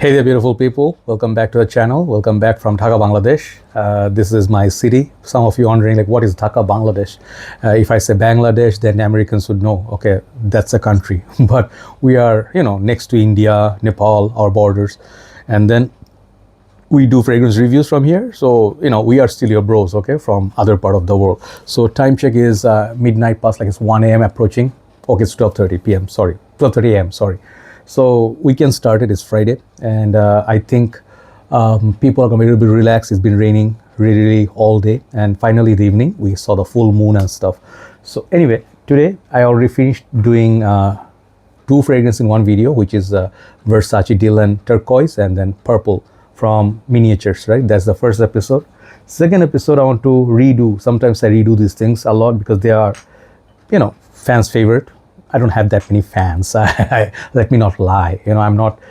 Hey there, beautiful people. Welcome back to the channel. Welcome back from Dhaka, Bangladesh. This is my city. Some of you wondering, like, what is Dhaka, Bangladesh? If I say Bangladesh, then Americans would know, okay, that's a country. But we are, next to India, Nepal, our borders. And then we do fragrance reviews from here. So, we are still your bros, okay, from other part of the world. So time check is midnight past, like it's 1 a.m. approaching. Okay, it's 12:30 p.m. Sorry, 12:30 a.m. Sorry. So we can start it. It's Friday, and I think people are going to be relaxed. It's been raining really all day, and finally the evening we saw the full moon and stuff. So anyway, today I already finished doing two fragrances in one video, which is Versace Dylan Turquoise and then Purple from Miniatures, right? That's the first episode. Second episode I want to redo. Sometimes I redo these things a lot because they are, fans' favorite. I don't have that many fans. Let me not lie. I'm not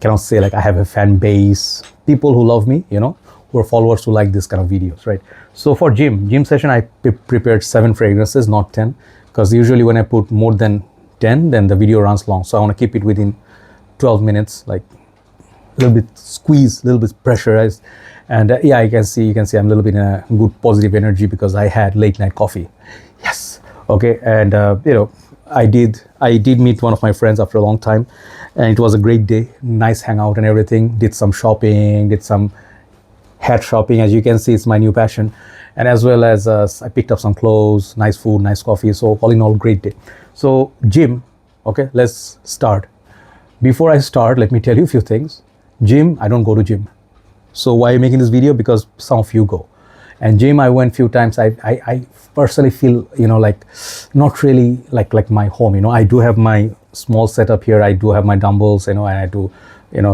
cannot say like I have a fan base. People who love me, who are followers who like this kind of videos, right? So for gym session, I prepared 7 fragrances, not 10, because usually when I put more than 10, then the video runs long. So I want to keep it within 12 minutes, like a little bit squeezed, a little bit pressurized. And yeah, you can see I'm a little bit in a good positive energy because I had late night coffee. Yes. Okay. And I did meet one of my friends after a long time, and it was a great day, nice hangout and everything. Did some shopping, did some hat shopping. As you can see, it's my new passion. And as well as I picked up some clothes, nice food, nice coffee. So all in all, great day. So gym, okay, let's start. Before I start, let me tell you a few things. Gym, I don't go to gym. So why am I making this video? Because some of you go. And gym, I went few times. I personally feel, like not really like my home. I do have my small setup here. I do have my dumbbells, and I do,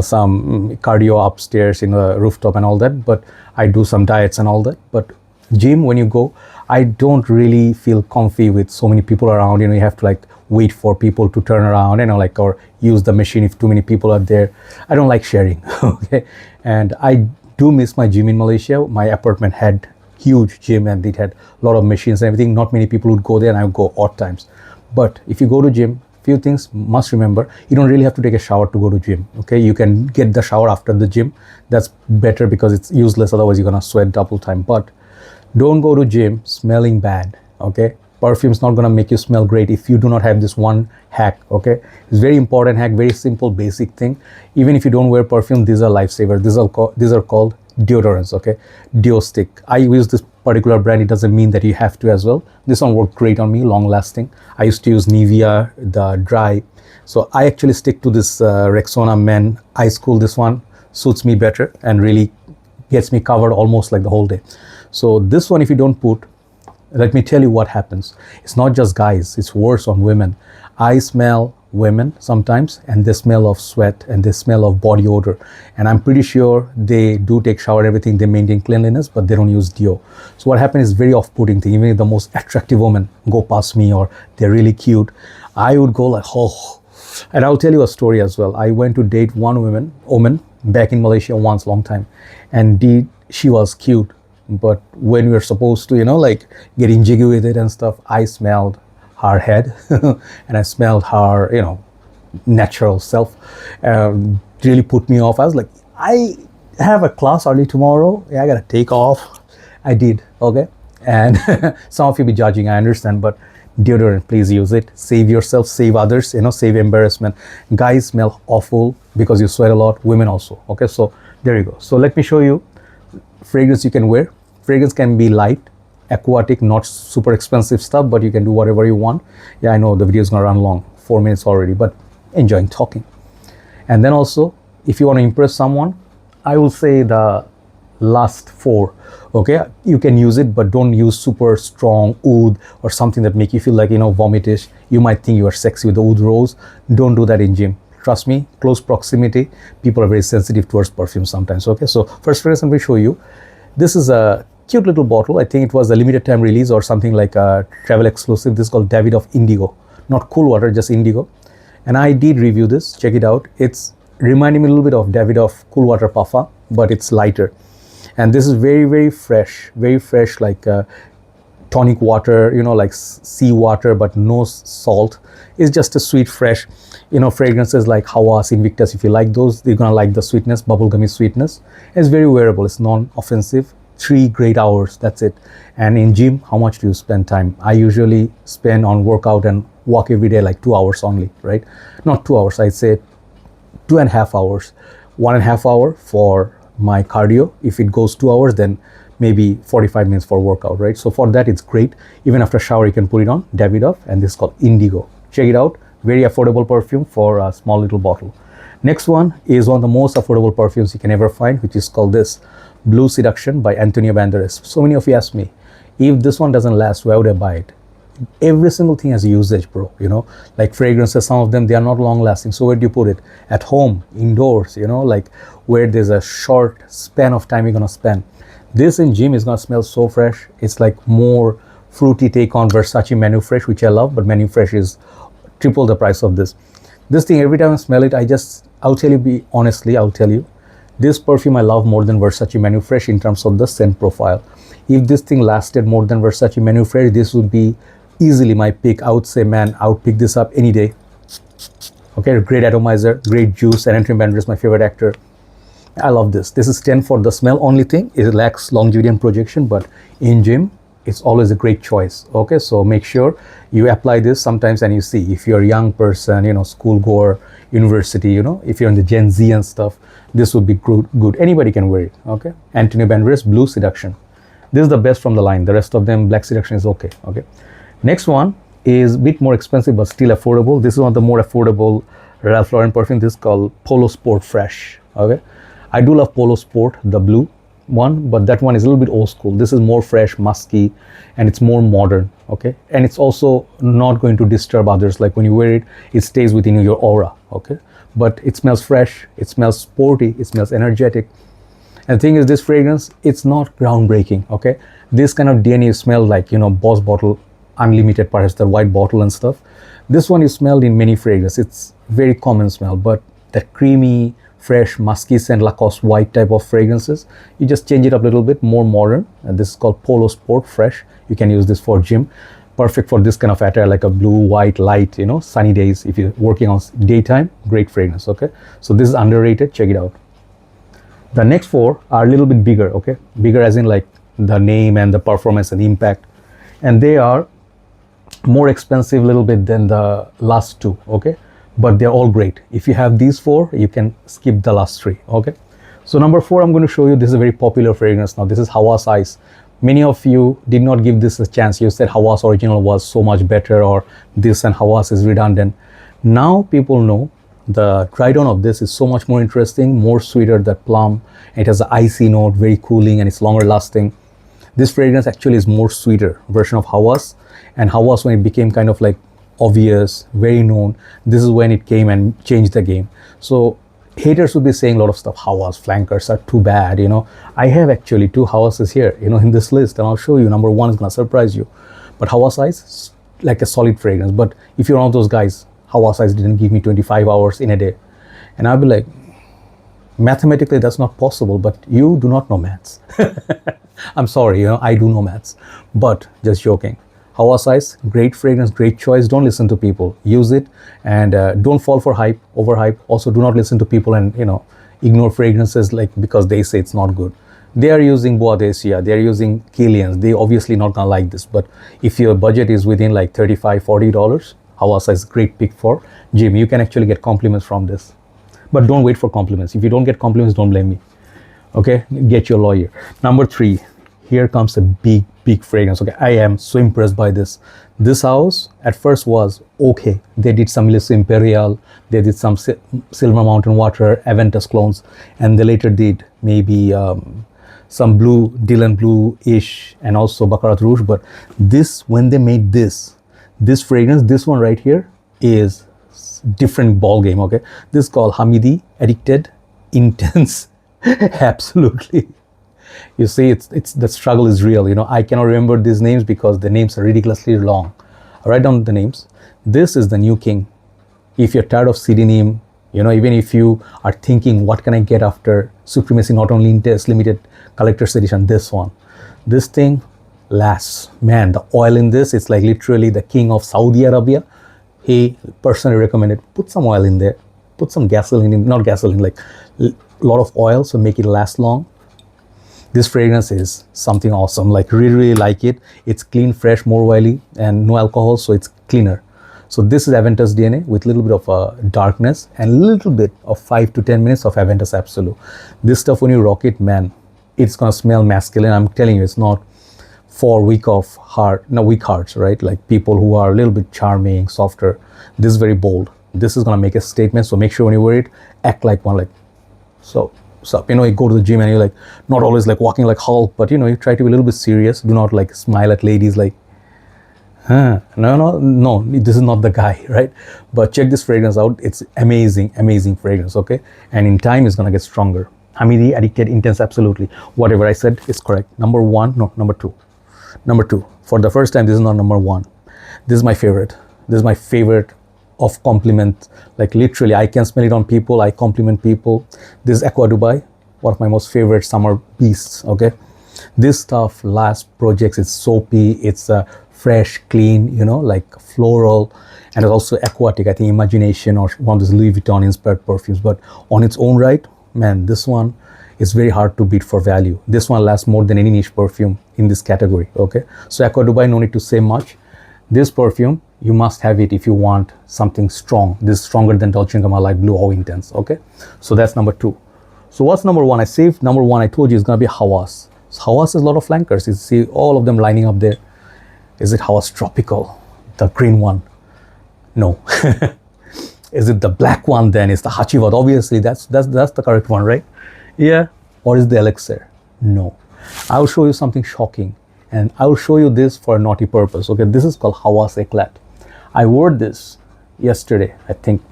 some cardio upstairs in the rooftop and all that. But I do some diets and all that. But gym, when you go, I don't really feel comfy with so many people around. You have to wait for people to turn around, or use the machine if too many people are there. I don't like sharing. Okay, and I do miss my gym in Malaysia. My apartment had huge gym and it had a lot of machines and everything. Not many people would go there, and I would go odd times. But if you go to gym, few things must remember. You don't really have to take a shower to go to gym. Okay, you can get the shower after the gym. That's better because it's useless. Otherwise you're gonna sweat double time. But don't go to gym smelling bad. Okay, perfume's not gonna make you smell great if you do not have this one hack. Okay, it's very important hack, very simple basic thing. Even if you don't wear perfume, these are lifesavers. These are called deodorants. Okay, deo stick. I use this particular brand. It doesn't mean that you have to as well. This one worked great on me, long lasting. I used to use Nivea, the dry. So I actually stick to this Rexona Men Ice Cool. This one suits me better and really gets me covered almost like the whole day. So this one, if you don't put, let me tell you what happens. It's not just guys, it's worse on women. I smell women sometimes, and they smell of sweat and they smell of body odor. And I'm pretty sure they do take shower and everything, they maintain cleanliness, but they don't use deo. So what happens is very off-putting thing. Even if the most attractive women go past me or they're really cute, I would go like, oh. And I'll tell you a story as well. I went to date one woman back in Malaysia once, long time. And she was cute. But when we were supposed to, getting jiggy with it and stuff, I smelled her head and I smelled her, natural self. Really put me off. I was like, I have a class early tomorrow. Yeah, I gotta take off. I did, okay? And some of you be judging, I understand, but deodorant, please use it. Save yourself, save others, save embarrassment. Guys smell awful because you sweat a lot, women also, okay? So there you go. So let me show you fragrance you can wear. Fragrance can be light, aquatic, not super expensive stuff, but you can do whatever you want. Yeah, I know the video is gonna run long, 4 minutes already, but enjoying talking. And then also, if you want to impress someone, I will say the last 4. Okay, you can use it, but don't use super strong oud or something that make you feel like vomitish. You might think you are sexy with the oud rose. Don't do that in gym. Trust me, close proximity, people are very sensitive towards perfume sometimes. Okay, so first fragrance I'm going to show you. This is a cute little bottle. I think it was a limited time release or something like a travel exclusive. This is called Davidoff Indigo. Not cool water, just indigo. And I did review this. Check it out. It's reminding me a little bit of Davidoff Cool Water Puffa, but it's lighter. And this is very, very fresh, like tonic water, you know, like sea water, but no salt. It's just a sweet, fresh, you know, fragrances like Hawas, Invictus. If you like those, you're gonna like the sweetness, bubblegummy sweetness. It's very wearable. It's non-offensive. 3 great hours. That's it. And in gym, how much do you spend time? I usually spend on workout and walk every day like 2 hours only, right? Not 2 hours. I'd say 2.5 hours. 1.5 hour for my cardio. If it goes 2 hours, then maybe 45 minutes for workout, right? So for that, it's great. Even after shower, you can put it on. Davidoff, and this is called Indigo. Check it out. Very affordable perfume for a small little bottle. Next one is one of the most affordable perfumes you can ever find, which is called this Blue Seduction by Antonio Banderas. So many of you ask me, if this one doesn't last, why would I buy it? Every single thing has a usage, bro. You know, like fragrances, some of them, they are not long lasting. So where do you put it? At home, indoors, you know, like where there's a short span of time you're gonna spend. This in gym is gonna smell so fresh. It's like more fruity take on Versace Manu Fresh, which I love, but Manu Fresh is triple the price of this. This thing, every time I smell it, I'll tell you, this perfume I love more than Versace Manu Fresh in terms of the scent profile. If this thing lasted more than Versace Manu Fresh, this would be easily my pick. I would say, man, I would pick this up any day. Okay, great atomizer, great juice, and Antonio Banderas is my favorite actor. I love this. This is 10 for the smell only thing. It lacks longevity and projection, but in gym, it's always a great choice. Okay, so make sure you apply this sometimes and you see if you're a young person, you know, school goer, university, you know, if you're in the Gen Z and stuff, this would be good. Anybody can wear it. Okay, Antonio Banderas Blue Seduction. This is the best from the line. The rest of them, Black Seduction is okay. Okay, next one is a bit more expensive but still affordable. This is one of the more affordable Ralph Lauren perfume. This is called Polo Sport Fresh. Okay, I do love Polo Sport, the blue one, but that one is a little bit old school. This is more fresh, musky, and it's more modern. Okay, and it's also not going to disturb others. Like when you wear it, it stays within your aura. Okay, but it smells fresh, it smells sporty, it smells energetic. And the thing is, this fragrance, it's not groundbreaking. Okay, this kind of DNA smell like, you know, Boss bottle, Unlimited, perhaps the white bottle and stuff. This one is smelled in many fragrances. It's very common smell, but that creamy, fresh, musky scent, Lacoste white type of fragrances, you just change it up a little bit, more modern. And this is called Polo Sport Fresh. You can use this for gym. Perfect for this kind of attire, like a blue, white, light, you know, sunny days. If you're working on daytime, great fragrance. Okay, so this is underrated. Check it out. The next 4 are a little bit bigger. Okay, bigger as in like the name and the performance and the impact, and they are more expensive a little bit than the last 2. Okay, but they're all great. If you have these 4, you can skip the last 3. Okay, so number 4, I'm going to show you. This is a very popular fragrance now. This is Hawas Ice. Many of you did not give this a chance. You said Hawas original was so much better, or this and Hawas is redundant. Now people know the dry down of this is so much more interesting, more sweeter, that plum. It has an icy note, very cooling, and it's longer lasting. This fragrance actually is more sweeter version of Hawas. And Hawas, when it became kind of like obvious, very known, this is when it came and changed the game. So haters would be saying a lot of stuff. Hawas flankers are too bad, you know. I have actually 2 Hawases here, you know, in this list, and I'll show you. Number 1 is gonna surprise you. But Hawas Ice, like a solid fragrance. But if you're one of those guys, Hawas Ice didn't give me 25 hours in a day, and I'll be like, mathematically that's not possible, but you do not know maths. I'm sorry, you know, I do know maths, but just joking. Hawas Ice, great fragrance, great choice. Don't listen to people, use it, and don't fall for hype, overhype. Also, do not listen to people and, you know, ignore fragrances like because they say it's not good. They are using Bois d'Asia, they are using Killians. They obviously not gonna like this, but if your budget is within like $35-40, Hawas Ice is a great pick for gym. You can actually get compliments from this, but don't wait for compliments. If you don't get compliments, don't blame me. Okay, get your lawyer. Number 3, here comes a big fragrance. Okay, I am so impressed by this. This house at first was okay. They did some Melissa Imperial, they did some Silver Mountain Water, Aventus clones, and they later did maybe some blue, Dylan Blue-ish, and also Baccarat Rouge. But this, when they made this fragrance, this one right here is different ball game. Okay, this is called Hamidi, Addicted, Intense. Absolutely. You see, it's the struggle is real. You know, I cannot remember these names because the names are ridiculously long. I'll write down the names. This is the new king. If you're tired of pseudonym, you know, even if you are thinking, what can I get after Supremacy, not only in test limited collector's edition, this one. This thing, lasts. Man, the oil in this, it's like literally the king of Saudi Arabia. He personally recommended, put some oil in there, put some gasoline in, not gasoline, like a lot of oil, so make it last long. This fragrance is something awesome, like really like it. It's clean, fresh, more oily, and no alcohol, so it's cleaner. So this is Aventus DNA with a little bit of darkness and a little bit of 5 to 10 minutes of Aventus Absolute. This stuff, when you rock it, man, it's gonna smell masculine. I'm telling you, it's not for weak hearts, right? Like people who are a little bit charming, softer. This is very bold. This is gonna make a statement. So make sure when you wear it, act like one, like so. You know, you go to the gym and you're like not always like walking like Hulk, but you know, you try to be a little bit serious. Do not like smile at ladies like, no, this is not the guy, right? But check this fragrance out. It's amazing fragrance, okay? And in time, it's gonna get stronger. Hamidi, Addicted, Intense, absolutely. Whatever I said is correct. Number two. For the first time, this is not number one. This is my favorite. This is my favorite of compliment. Like literally, I can smell it on people. I compliment people. This is Aqua Dubai, one of my most favorite summer beasts, okay? This stuff lasts projects. It's soapy. It's fresh, clean, you know, like floral, and it's also aquatic. I think Imagination or one of those Louis Vuitton inspired perfumes. But on its own right, man, this one is very hard to beat for value. This one lasts more than any niche perfume in this category, okay? So Aqua Dubai, no need to say much. This perfume, you must have it if you want something strong. This is stronger than Dolce & Gabbana Light Blue, how intense, okay? So that's number two. So what's number one? I saved number one. I told you it's gonna be Hawas. So Hawas is a lot of flankers. You see all of them lining up there. Is it Hawas Tropical, the green one? No. Is it the black one then? It's the Hachivat. Obviously, that's the correct one, right? Yeah. Or is the Elixir? No. I'll show you something shocking. And I'll show you this for a naughty purpose. Okay, this is called Hawas Eclat. I wore this yesterday, I think,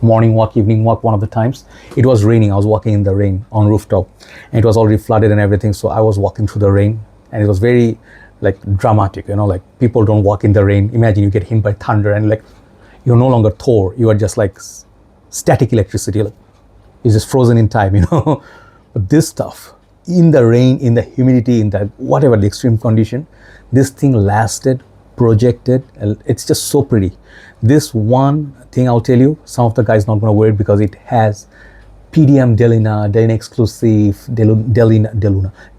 morning walk, evening walk, one of the times. It was raining. I was walking in the rain on rooftop. And it was already flooded and everything. So I was walking through the rain. And it was very like dramatic, you know, like people don't walk in the rain. Imagine you get hit by thunder and like you're no longer Thor. You are just like static electricity. Like, it's just frozen in time, you know. But this stuff, in the rain, in the humidity, in the whatever the extreme condition, this thing lasted, projected. It's just so pretty. This one thing I'll tell you, some of the guys not gonna wear it because it has PDM Delina Exclusive,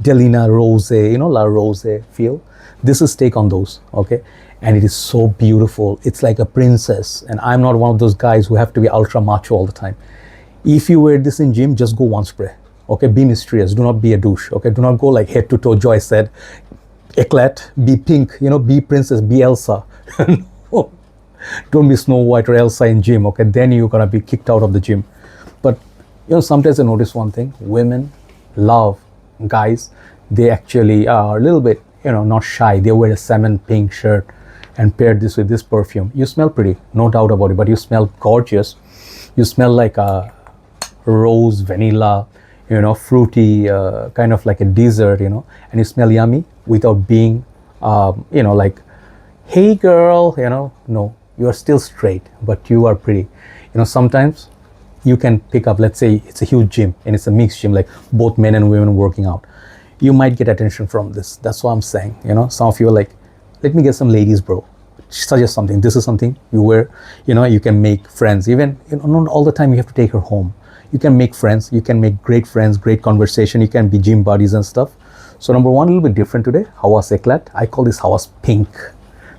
Delina Rose, you know, La Rose feel. This is take on those, okay? And it is so beautiful. It's like a princess. And I'm not one of those guys who have to be ultra macho all the time. If you wear this in gym, just go one spray. Okay, be mysterious. Do not be a douche. Okay, do not go like head to toe. Joy said, Eclat, be pink. You know, be princess, be Elsa. No. Don't be Snow White or Elsa in gym. Okay, then you're gonna be kicked out of the gym. But you know, sometimes I notice one thing: women love guys. They actually are a little bit, you know, not shy. They wear a salmon pink shirt and pair this with this perfume. You smell pretty, no doubt about it. But you smell gorgeous. You smell like a rose, vanilla, you know, fruity, kind of like a dessert, you know, and you smell yummy without being, you know, like, hey girl, you know, no, you are still straight, but you are pretty. You know, sometimes you can pick up, let's say it's a huge gym and it's a mixed gym, like both men and women working out. You might get attention from this. That's what I'm saying. You know, some of you are like, let me get some ladies, bro. Suggest something. This is something you wear, you know, you can make friends. Even, you know, not all the time you have to take her home. You can make friends. You can make great friends, great conversation. You can be gym buddies and stuff. So number one, a little bit different today. Hawas Eclat. I call this Hawas Pink.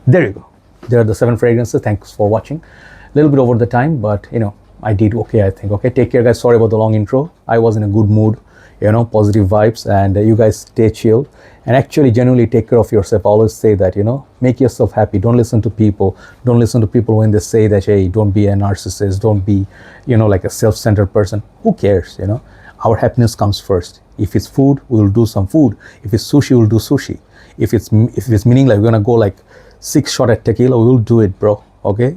There you go. There are the 7 fragrances. Thanks for watching. A little bit over the time, but you know, I did okay, I think. Okay, take care, guys. Sorry about the long intro. I was in a good mood, you know, positive vibes, and you guys stay chilled and actually genuinely take care of yourself. I always say that, you know, make yourself happy. Don't listen to people. Don't listen to people when they say that, hey, don't be a narcissist. Don't be, you know, like a self-centered person. Who cares, you know? Our happiness comes first. If it's food, we'll do some food. If it's sushi, we'll do sushi. If it's meaning like we're gonna go like 6 shots at tequila, we'll do it, bro. Okay?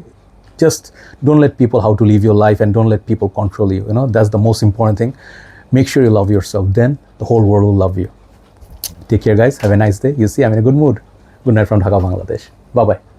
Just don't let people how to live your life, and don't let people control you. You know, that's the most important thing. Make sure you love yourself. Then the whole world will love you. Take care, guys. Have a nice day. You see, I'm in a good mood. Good night from Dhaka, Bangladesh. Bye-bye.